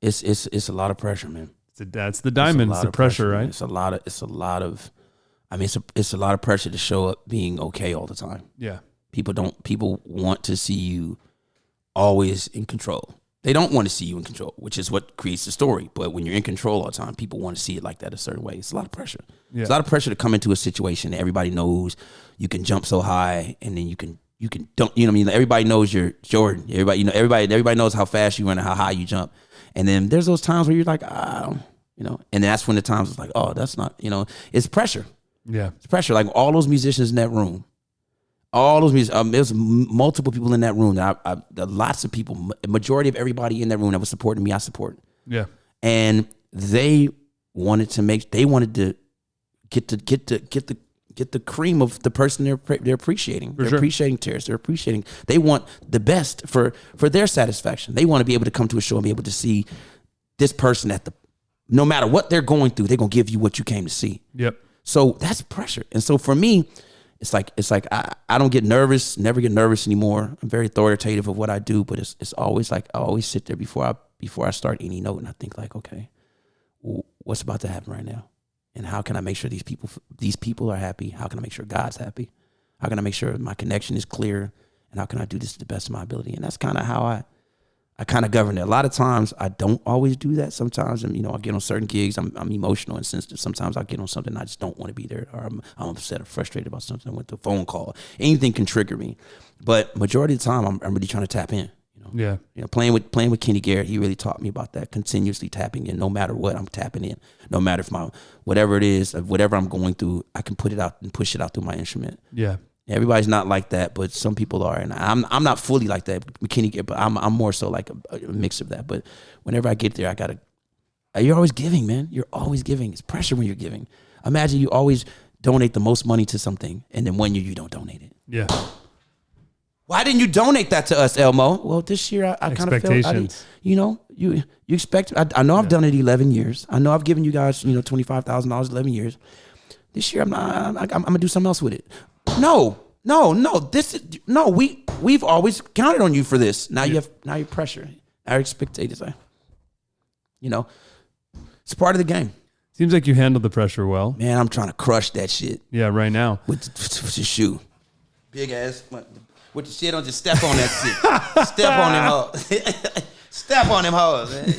It's a lot of pressure, man. That's the diamond. It's the pressure, right? It's a lot of. I mean, it's a lot of pressure to show up being okay all the time. Yeah. People want to see you always in control. They don't want to see you in control, which is what creates the story. But when you're in control all the time, people want to see it like that a certain way. It's a lot of pressure. Yeah. It's a lot of pressure to come into a situation that everybody knows you can jump so high, and then you can don't, you know what I mean? Everybody knows you're Jordan. Everybody knows how fast you run and how high you jump. And then there's those times where you're like, and that's when the times it's like, oh, that's not, it's pressure. Yeah. It's pressure. Like all those musicians in that room, there's multiple people in that room. Lots of people, majority of everybody in that room that was supporting me, I support. Yeah. And they wanted to get the cream of the person they're appreciating. They're appreciating Terrace. They want the best for their satisfaction. They want to be able to come to a show and be able to see this person no matter what they're going through, they're going to give you what you came to see. Yep. So that's pressure. And so for me, it's like I don't get nervous, never get nervous anymore. I'm very authoritative of what I do, but it's always like I always sit there before I start any note, and I think like, okay, what's about to happen right now? And how can I make sure these people are happy? How can I make sure God's happy? How can I make sure my connection is clear? And how can I do this to the best of my ability? And that's kind of how I kind of govern it. A lot of times I don't always do that. Sometimes, I get on certain gigs. I'm emotional and sensitive. Sometimes I get on something I just don't want to be there, or I'm upset or frustrated about something. I went to a phone call. Anything can trigger me, but majority of the time I'm really trying to tap in. Yeah. Playing with Kenny Garrett, he really taught me about that. Continuously tapping in, no matter what, I'm tapping in. No matter if whatever it is, whatever I'm going through, I can put it out and push it out through my instrument. Yeah. Everybody's not like that, but some people are, and I'm not fully like that with Kenny Garrett, but I'm more so like a mix of that. But whenever I get there, you're always giving, man. You're always giving. It's pressure when you're giving. Imagine you always donate the most money to something, and then 1 year you don't donate it. Yeah. Why didn't you donate that to us, Elmo? Well, this year I kind of felt, you expect. I know I've done it 11 years. I know I've given you guys, $25,000 11 years. This year I'm gonna do something else with it. No. We've always counted on you for this. Now you have pressure. Our expectations, it's part of the game. Seems like you handled the pressure well. Man, I'm trying to crush that shit. Yeah, right now with the shoe, big ass. With the shit on, just step on that shit. Step on them hoes. Step on them hoes, man.